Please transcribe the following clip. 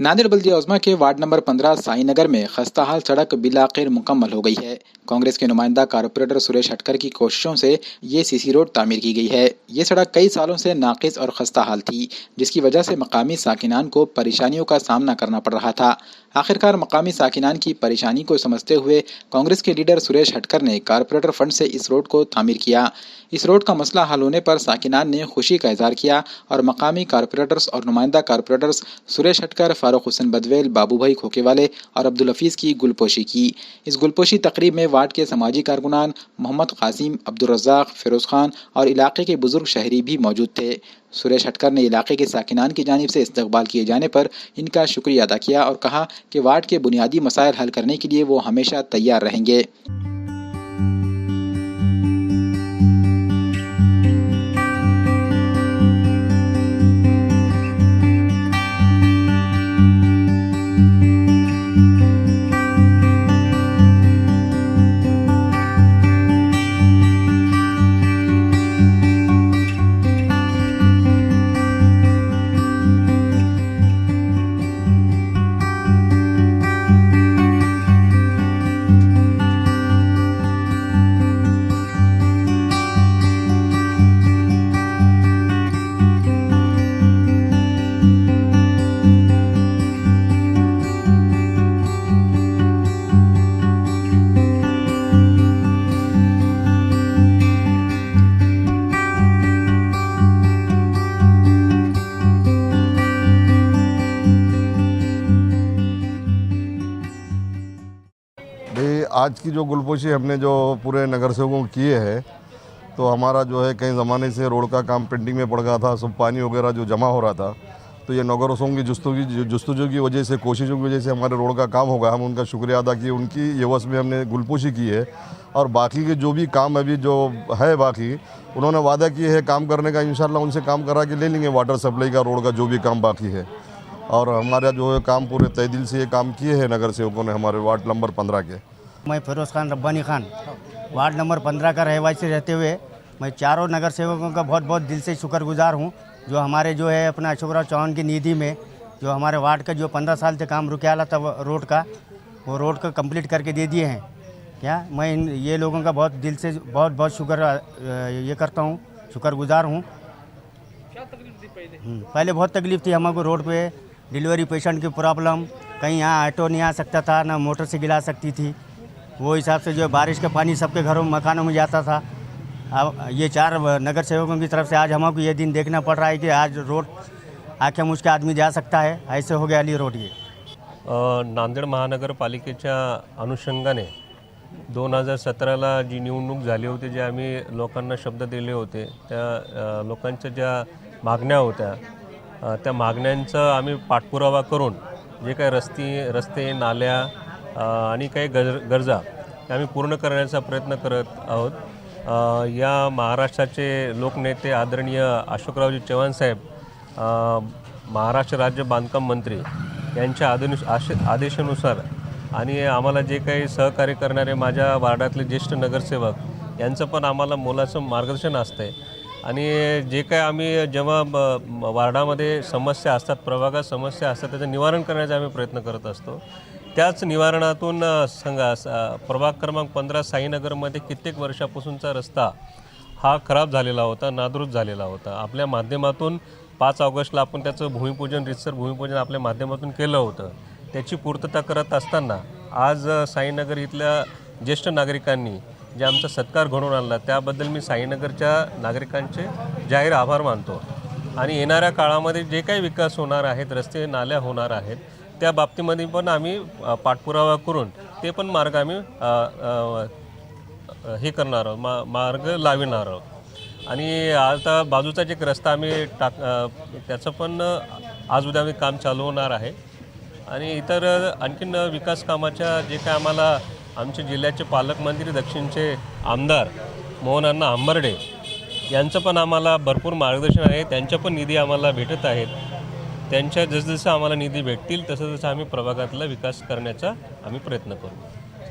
नांदेड़ बल्दिया उज़्मा के ward number 15 Sainagar में खस्ताहाल सड़क बिलाखिर मुकम्मल हो गई है। कांग्रेस के नुमाइंदा कारपोरेटर सुरेश हटकर की कोशिशों से ये सीसी रोड तामीर की गई है। ये सड़क कई सालों से नाकिस और खस्ताहाल थी, जिसकी वजह से मकामी साकिनान को परेशानियों का सामना करना पड़ रहा था। आखिरकार मकामी साकिनान की परेशानी को समझते हुए कांग्रेस के लीडर सुरेश हटकर ने कारपोरेटर फंड से इस रोड को तामीर किया। इस रोड का मसला हल होने पर साकिनान ने खुशी का इजहार किया और मकामी कारपोरेटर्स और नुमाइंदा कारपोरेटर्स सुरेश हटकर, फारूक हुसैन बदवेल, बाबू भाई खोकेवाले और अब्दुल हफीज़ की गुलपोशी की। इस गुलपोशी तकरीब में वार्ड के समाजी कारकुनान मोहम्मद कासिम, अब्दुल रज़ाक, फिरोज़ खान और इलाके के बुजुर्ग शहरी भी मौजूद थे। सुरेश हटकर ने इलाके के साकिनान की जानिब से इस्तकबाल किए जाने पर इनका शुक्रिया अदा किया और कहा कि वार्ड के बुनियादी मसाइल हल करने के लिए वो हमेशा तैयार रहेंगे। आज की जो गुलपोशी हमने जो पूरे नगर सेवकों किए हैं, तो हमारा जो है कई ज़माने से रोड का काम पेंडिंग में पड़ गया था। सब पानी वगैरह जो जमा हो रहा था, तो ये नगरवासियों की जुस्तजू की वजह से, कोशिशों की वजह से हमारे रोड का काम होगा। हम उनका शुक्रिया अदा किए, उनकी एवज में हमने गुलपोशी की है। और बाकी के जो भी काम अभी जो है बाकी, उन्होंने वादा किए है काम करने का। इंशाल्लाह उनसे काम करा के ले लेंगे वाटर सप्लाई का, रोड का जो भी काम बाकी है। और हमारा जो है काम पूरे तय दिल से ये काम किए हैं नगर सेवकों ने हमारे वार्ड नंबर 15 के। मैं फिरोज़ खान रब्बानी खान वार्ड नंबर 15 का रहवासी रहते हुए मैं चारों नगर सेवकों का बहुत बहुत दिल से शुक्रगुजार हूं, जो हमारे जो है अपना अशोकराव चौहान की निधि में जो हमारे वार्ड का जो 15 साल से काम रुके आला था रोड का, वो रोड को कंप्लीट करके दे दिए हैं। क्या मैं ये लोगों का बहुत दिल से बहुत बहुत शुक्र ये करता हूँ, शुक्रगुजार हूँ। क्या तकलीफ थी पहले बहुत तकलीफ थी हमको रोड पे, डिलीवरी पेशेंट की प्रॉब्लम, कहीं यहाँ ऑटो नहीं आ सकता था, ना मोटरसाइकिल आ सकती थी। वो हिसाब से जो बारिश का पानी सबके घरों मकानों में जाता था। अब ये चार नगर सेवकों की तरफ से आज हमको ये दिन देखना पड़ रहा है कि आज रोड आखे मुझके आदमी जा सकता है, ऐसे हो गया अली रोड। ये नांदेड महानगरपालिकेच्या अनुषंगाने 2017ला जी निवडणूक झाली होती, जे आम्ही लोकांना शब्द दिले होते, त्या लोकांच्या ज्या मागण्या होत्या, त्या मागण्यांचा आम्ही पाठपुरावा करून जे काही रस्ते नाल्या आणि काही गरजा त्या आम्ही पूर्ण करण्याचा प्रयत्न करत आहोत। या महाराष्ट्राचे लोकनेते आदरणीय अशोकरावजी चव्हाण साहेब, महाराष्ट्र राज्य बांधकाम मंत्री यांच्या आदेशानुसार आणि आम्हाला जे काही सहकार्य करणारे माझ्या वार्डातले ज्येष्ठ नगरसेवक यांचं पण आम्हाला मोलाचं मार्गदर्शन असते। आणि जे काही आम्ही जेव्हा वार्डामध्ये समस्या असतात, प्रभागात समस्या असतात, त्याचं निवारण करण्याचा आम्ही प्रयत्न करत असतो। त्याच निवारणातून प्रभाग क्रमांक 15 साईनगरमध्ये कित्येक वर्षापासूनचा रस्ता हा खराब झालेला होता, नादुरुस्त झालेला होता। आपल्या माध्यमातून 5 ऑगस्टला आपण त्याचं भूमिपूजन, रितसर भूमिपूजन आपल्या माध्यमातून केलं होतं। त्याची पूर्तता करत असताना आज साईनगर इथल्या ज्येष्ठ नागरिकांनी जे आमचा सत्कार घडवून आणला, त्याबद्दल मी साईनगरच्या नागरिकांचे जाहीर आभार मानतो। आणि येणाऱ्या काळामध्ये जे काही विकास होणार आहेत, रस्ते नाल्या होणार आहेत, त्या बाबतीमध्ये पण आम्ही पाठपुरावा करून ते पण मार्ग आम्ही हे करणार आहोत, मार्ग लावणार आहोत। आणि आता बाजूचा जे रस्ता आम्ही त्याचं पण आज उद्या आम्ही काम चालू होणार आहे। आणि इतर आणखीन विकास कामाच्या जे काय आम्हाला आमचे जिल्ह्याचे पालकमंत्री दक्षिणचे आमदार मोहन आंबर्डे यांचं पण आम्हाला भरपूर मार्गदर्शन आहे, त्यांच्या पण निधी आम्हाला भेटत आहेत। त्यांच्या जसजसं आम्हाला निधी भेटतील तसं आम्ही प्रभागातला विकास करण्याचा आम्ही प्रयत्न करू।